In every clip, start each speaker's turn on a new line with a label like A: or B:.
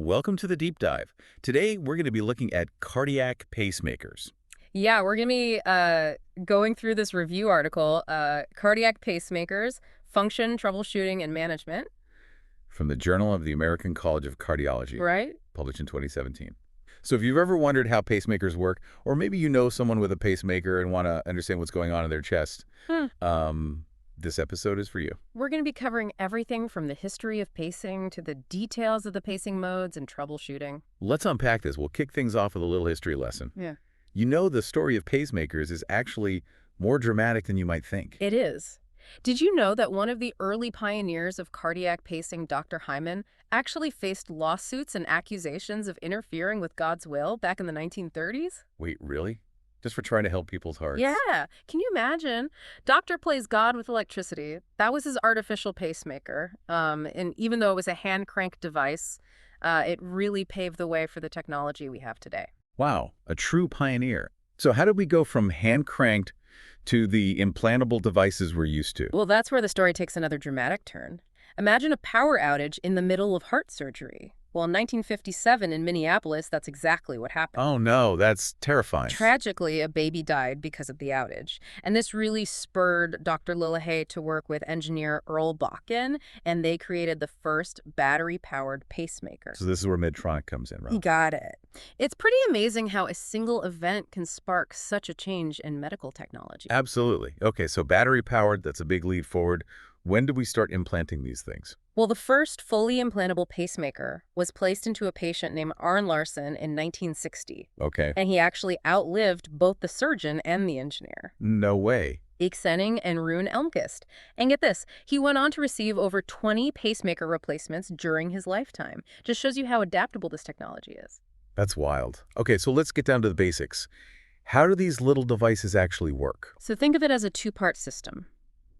A: Welcome to the deep dive. Today, we're going to be looking at cardiac pacemakers
B: Yeah, we're going to be going through this review article, Cardiac Pacemakers, Function, Troubleshooting, and Management,
A: from the Journal of the American College of Cardiology,
B: right?
A: published in 2017. So if you've ever wondered how pacemakers work, or maybe you know someone with a pacemaker and want to understand what's going on in their chest,
B: Hmm.
A: this episode is for you.
B: We're going to be covering everything from the history of pacing to the details of the pacing modes and troubleshooting.
A: Let's unpack this. We'll kick things off with a little history lesson.
B: Yeah.
A: You know, the story of pacemakers is actually more dramatic than you might think.
B: It is. Did you know that one of the early pioneers of cardiac pacing, Dr. Hyman, actually faced lawsuits and accusations of interfering with God's will back in the 1930s?
A: Wait, really? Just for trying to help people's hearts?
B: Yeah. Can you imagine? Doctor plays God with electricity. That was his artificial pacemaker. And even though it was a hand-crank device, it really paved the way for the technology we have today.
A: Wow, a true pioneer. So how did we go from hand-cranked to the implantable devices we're used to?
B: Well, that's where the story takes another dramatic turn. Imagine a power outage in the middle of heart surgery. Well, in 1957 in Minneapolis, that's exactly what happened.
A: Oh no, that's terrifying.
B: Tragically, a baby died because of the outage. And this really spurred Dr. Lillehei to work with engineer Earl Bakken, and they created the first battery-powered pacemaker.
A: So this is where Medtronic comes in,
B: You
A: right?
B: got it. It's pretty amazing how a single event can spark such a change in medical technology.
A: Absolutely. Okay, so battery-powered, that's a big leap forward. When did we start implanting these things?
B: Well, the first fully implantable pacemaker was placed into a patient named Arne Larsen in 1960,
A: Okay.
B: and he actually outlived both the surgeon and the engineer,
A: No way.
B: Iksenning and Rune Elmqvist. And get this, he went on to receive over 20 pacemaker replacements during his lifetime. Just shows you how adaptable this technology is.
A: That's wild. Okay, so let's get down to the basics. How do these little devices actually work?
B: So think of it as a two-part system.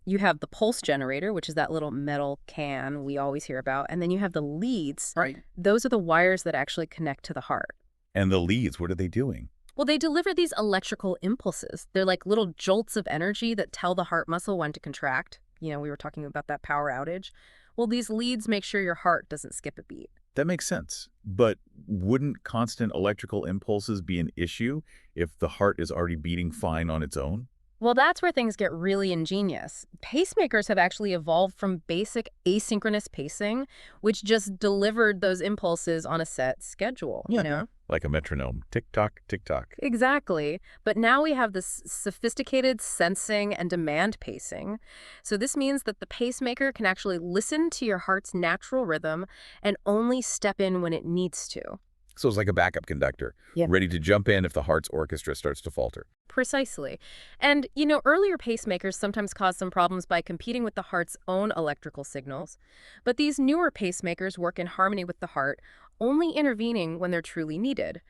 B: You have the pulse generator, which is that little metal can we always hear about, and then you have the leads.
A: Right.
B: Those are the wires that actually connect to the heart.
A: And the leads, what are they doing?
B: Well, they deliver these electrical impulses. They're like little jolts of energy that tell the heart muscle when to contract. You know, we were talking about that power outage. Well, these leads make sure your heart doesn't skip a beat.
A: That makes sense. But wouldn't constant electrical impulses be an issue if the heart is already beating fine on its own?
B: Well, that's where things get really ingenious. Pacemakers have actually evolved from basic asynchronous pacing, which just delivered those impulses on a set schedule, you know?
A: Like a metronome. Tick-tock, tick-tock.
B: Exactly. But now we have this sophisticated sensing and demand pacing. So this means that the pacemaker can actually listen to your heart's natural rhythm and only step in when it needs to.
A: So it's like a backup conductor,
B: Yeah.
A: ready to jump in if the heart's orchestra starts to falter.
B: Precisely. And, you know, earlier pacemakers sometimes caused some problems by competing with the heart's own electrical signals. But these newer pacemakers work in harmony with the heart, only intervening when they're truly needed.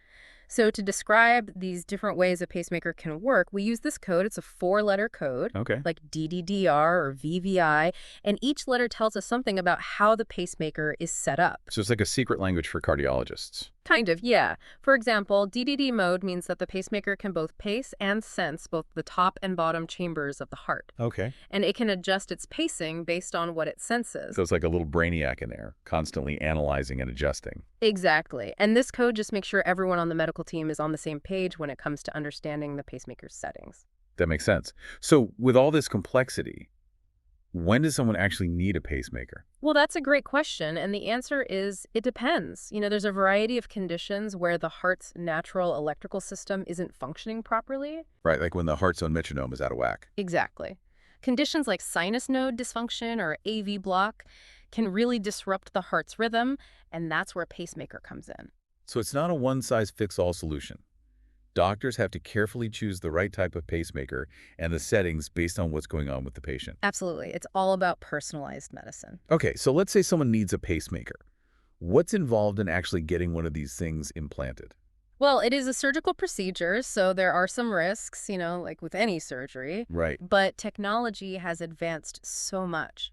B: So to describe these different ways a pacemaker can work, we use this code. It's a 4-letter code,
A: Okay.
B: like DDDR or VVI, and each letter tells us something about how the pacemaker is set up.
A: So it's like a secret language for cardiologists.
B: Kind of, yeah. For example, DDD mode means that the pacemaker can both pace and sense both the top and bottom chambers of the heart.
A: Okay.
B: And it can adjust its pacing based on what it senses.
A: So it's like a little brainiac in there, constantly analyzing and adjusting.
B: Exactly. And this code just makes sure everyone on the medical team is on the same page when it comes to understanding the pacemaker's settings.
A: That makes sense. So with all this complexity, when does someone actually need a pacemaker?
B: Well, that's a great question, and the answer is it depends. You know, there's a variety of conditions where the heart's natural electrical system isn't functioning properly.
A: Right, like when the heart's own metronome is out of whack.
B: Exactly. Conditions like sinus node dysfunction or AV block can really disrupt the heart's rhythm, and that's where a pacemaker comes in.
A: So it's not a one-size-fits-all solution. Doctors have to carefully choose the right type of pacemaker and the settings based on what's going on with the patient.
B: Absolutely. It's all about personalized medicine.
A: Okay, so let's say someone needs a pacemaker. What's involved in actually getting one of these things implanted?
B: Well, it is a surgical procedure, so there are some risks, you know, like with any surgery.
A: Right.
B: But technology has advanced so much.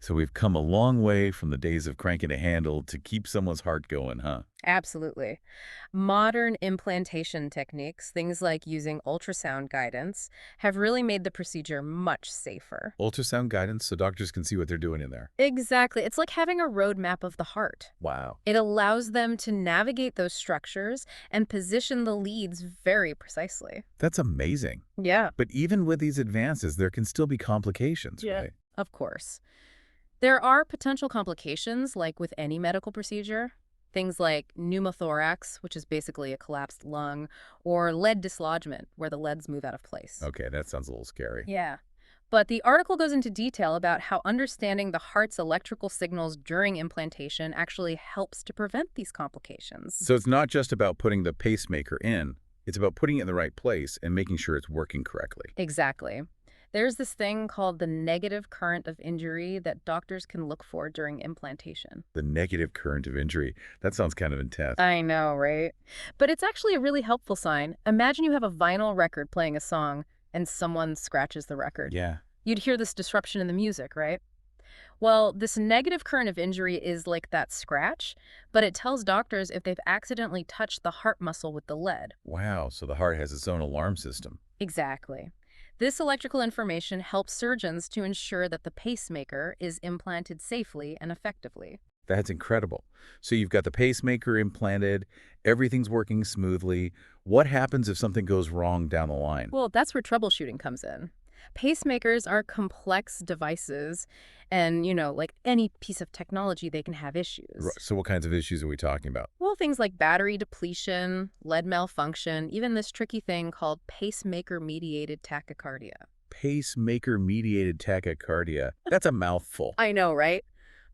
A: So we've come a long way from the days of cranking a handle to keep someone's heart going, huh?
B: Absolutely. Modern implantation techniques, things like using ultrasound guidance, have really made the procedure much safer.
A: Ultrasound guidance so doctors can see what they're doing in there.
B: Exactly. It's like having a roadmap of the heart.
A: Wow.
B: It allows them to navigate those structures and position the leads very precisely.
A: That's amazing.
B: Yeah.
A: But even with these advances, there can still be complications,
B: Yeah.
A: right?
B: Of course. There are potential complications, like with any medical procedure. Things like pneumothorax, which is basically a collapsed lung, or lead dislodgement, where the leads move out of place.
A: Okay, that sounds a little scary.
B: Yeah. But the article goes into detail about how understanding the heart's electrical signals during implantation actually helps to prevent these complications.
A: So it's not just about putting the pacemaker in, it's about putting it in the right place and making sure it's working correctly.
B: Exactly. There's this thing called the negative current of injury that doctors can look for during implantation.
A: The negative current of injury, that sounds kind of intense.
B: I know, right? But it's actually a really helpful sign. Imagine you have a vinyl record playing a song and someone scratches the record.
A: Yeah.
B: You'd hear this disruption in the music, right? Well, this negative current of injury is like that scratch, but it tells doctors if they've accidentally touched the heart muscle with the lead.
A: Wow, so the heart has its own alarm system.
B: Exactly. This electrical information helps surgeons to ensure that the pacemaker is implanted safely and effectively.
A: That's incredible. So you've got the pacemaker implanted, everything's working smoothly. What happens if something goes wrong down the line?
B: Well, that's where troubleshooting comes in. Pacemakers are complex devices, and, like any piece of technology, they can have issues.
A: So what kinds of issues are we talking about?
B: Well, things like battery depletion, lead malfunction, even this tricky thing called pacemaker-mediated tachycardia.
A: Pacemaker-mediated tachycardia. That's a mouthful.
B: I know, right?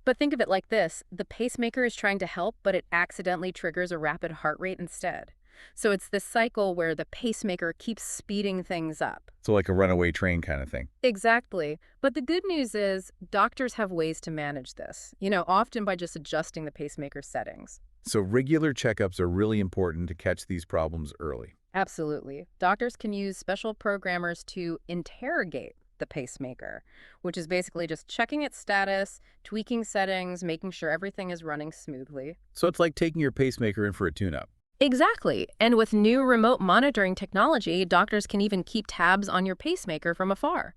B: But think of it like this. The pacemaker is trying to help, but it accidentally triggers a rapid heart rate instead. So it's this cycle where the pacemaker keeps speeding things up.
A: So like a runaway train kind of thing.
B: Exactly. But the good news is doctors have ways to manage this, often by just adjusting the pacemaker settings.
A: So regular checkups are really important to catch these problems early.
B: Absolutely. Doctors can use special programmers to interrogate the pacemaker, which is basically just checking its status, tweaking settings, making sure everything is running smoothly.
A: So it's like taking your pacemaker in for a tune-up.
B: Exactly. And with new remote monitoring technology, doctors can even keep tabs on your pacemaker from afar.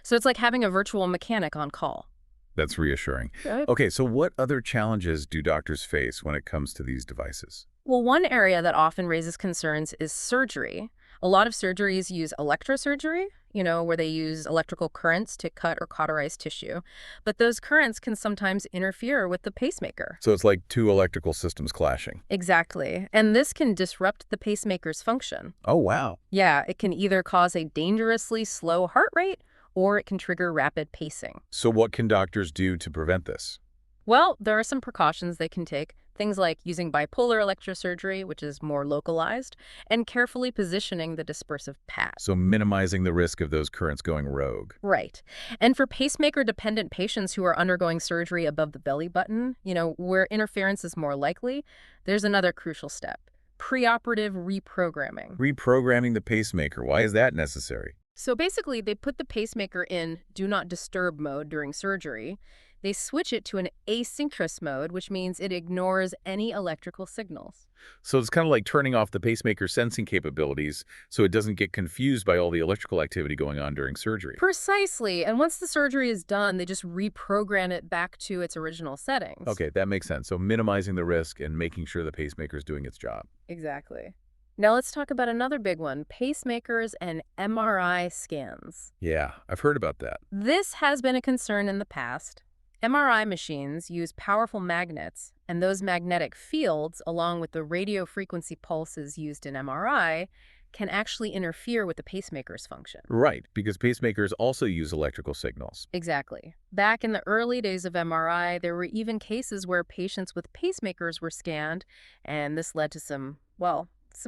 B: So it's like having a virtual mechanic on call.
A: That's reassuring.
B: Right.
A: Okay, so what other challenges do doctors face when it comes to these devices?
B: Well, one area that often raises concerns is surgery. A lot of surgeries use electrosurgery, where they use electrical currents to cut or cauterize tissue. But those currents can sometimes interfere with the pacemaker.
A: So it's like two electrical systems clashing.
B: Exactly. And this can disrupt the pacemaker's function.
A: Oh, wow.
B: Yeah, it can either cause a dangerously slow heart rate or it can trigger rapid pacing.
A: So what can doctors do to prevent this?
B: Well, there are some precautions they can take. Things like using bipolar electrosurgery, which is more localized, and carefully positioning the dispersive pad.
A: So minimizing the risk of those currents going rogue.
B: Right. And for pacemaker-dependent patients who are undergoing surgery above the belly button, where interference is more likely, there's another crucial step: preoperative reprogramming.
A: Reprogramming the pacemaker, why is that necessary?
B: So basically, they put the pacemaker in do not disturb mode during surgery. They switch it to an asynchronous mode, which means it ignores any electrical signals.
A: So it's kind of like turning off the pacemaker sensing capabilities so it doesn't get confused by all the electrical activity going on during surgery.
B: Precisely. And once the surgery is done, they just reprogram it back to its original settings.
A: Okay, that makes sense. So minimizing the risk and making sure the pacemaker is doing its job.
B: Exactly. Now let's talk about another big one: pacemakers and MRI scans.
A: Yeah, I've heard about that.
B: This has been a concern in the past. MRI machines use powerful magnets, and those magnetic fields, along with the radio frequency pulses used in MRI, can actually interfere with the pacemaker's function.
A: Right, because pacemakers also use electrical signals.
B: Exactly. Back in the early days of MRI, there were even cases where patients with pacemakers were scanned, and this led to some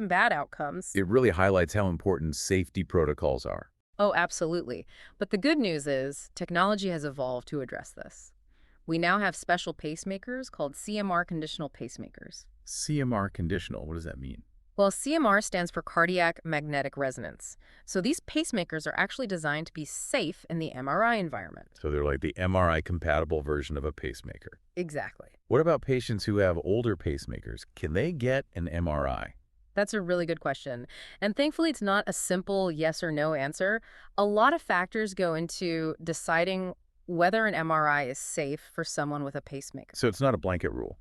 B: bad outcomes.
A: It really highlights how important safety protocols are.
B: Oh, absolutely. But the good news is technology has evolved to address this. We now have special pacemakers called CMR conditional pacemakers.
A: CMR conditional, what does that mean?
B: Well, CMR stands for cardiac magnetic resonance. So these pacemakers are actually designed to be safe in the MRI environment.
A: So they're like the MRI-compatible version of a pacemaker.
B: Exactly.
A: What about patients who have older pacemakers? Can they get an MRI?
B: That's a really good question. And thankfully, it's not a simple yes or no answer. A lot of factors go into deciding whether an MRI is safe for someone with a pacemaker.
A: So it's not a blanket rule.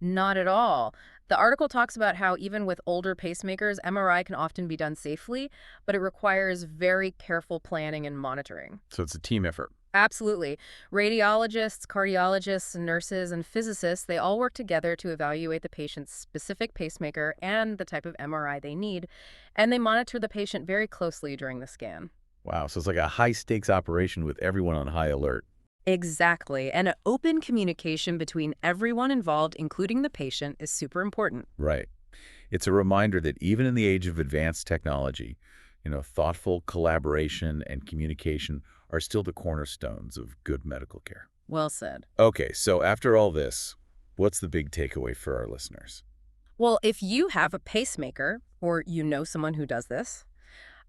B: Not at all. The article talks about how even with older pacemakers, MRI can often be done safely, but it requires very careful planning and monitoring.
A: So it's a team effort.
B: Absolutely. Radiologists, cardiologists, nurses, and physicists, they all work together to evaluate the patient's specific pacemaker and the type of MRI they need, and they monitor the patient very closely during the scan.
A: Wow, so it's like a high-stakes operation with everyone on high alert.
B: Exactly. And an open communication between everyone involved, including the patient, is super important.
A: Right. It's a reminder that even in the age of advanced technology, thoughtful collaboration and communication are still the cornerstones of good medical care.
B: Well said.
A: Okay, so after all this, what's the big takeaway for our listeners?
B: Well, if you have a pacemaker, or you know someone who does this,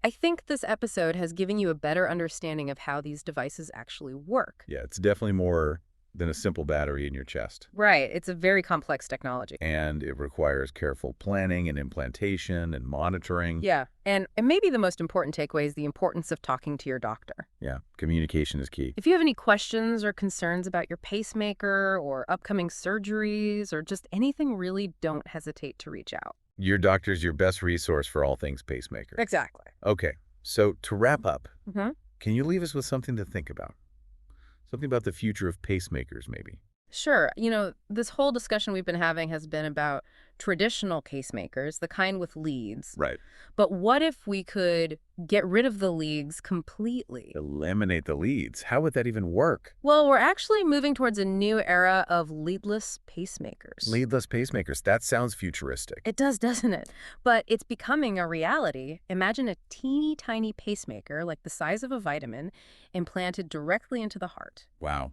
B: I think this episode has given you a better understanding of how these devices actually work.
A: Yeah, it's definitely more than a simple battery in your chest.
B: Right. It's a very complex technology.
A: And it requires careful planning and implantation and monitoring.
B: Yeah. And maybe the most important takeaway is the importance of talking to your doctor.
A: Yeah, communication is key.
B: If you have any questions or concerns about your pacemaker or upcoming surgeries or just anything, really don't hesitate to reach out.
A: Your doctor's your best resource for all things pacemaker.
B: Exactly.
A: Okay, so to wrap up,
B: Mm-hmm.
A: can you leave us with something to think about? Something about the future of pacemakers, maybe?
B: Sure. This whole discussion we've been having has been about traditional pacemakers, the kind with leads.
A: Right.
B: But what if we could get rid of the leads completely?
A: Eliminate the leads. How would that even work?
B: Well, we're actually moving towards a new era of leadless pacemakers.
A: Leadless pacemakers. That sounds futuristic.
B: It does, doesn't it? But it's becoming a reality. Imagine a teeny tiny pacemaker, like the size of a vitamin, implanted directly into the heart.
A: Wow.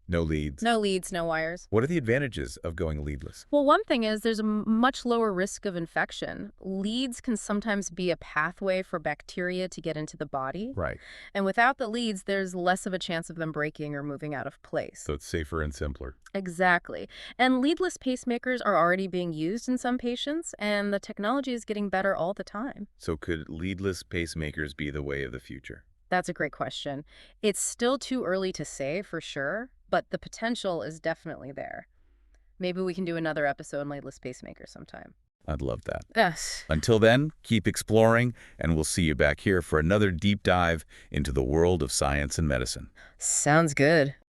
A: No leads.
B: No leads, no wires.
A: What are the advantages of going leadless?
B: Well, one thing is there's a much lower risk of infection. Leads can sometimes be a pathway for bacteria to get into the body.
A: Right.
B: And without the leads, there's less of a chance of them breaking or moving out of place.
A: So it's safer and simpler.
B: Exactly. And leadless pacemakers are already being used in some patients, and the technology is getting better all the time.
A: So could leadless pacemakers be the way of the future?
B: That's a great question. It's still too early to say for sure, but the potential is definitely there. Maybe we can do another episode on leadless pacemakers sometime.
A: I'd love that.
B: Yes.
A: Until then, keep exploring, and we'll see you back here for another deep dive into the world of science and medicine.
B: Sounds good.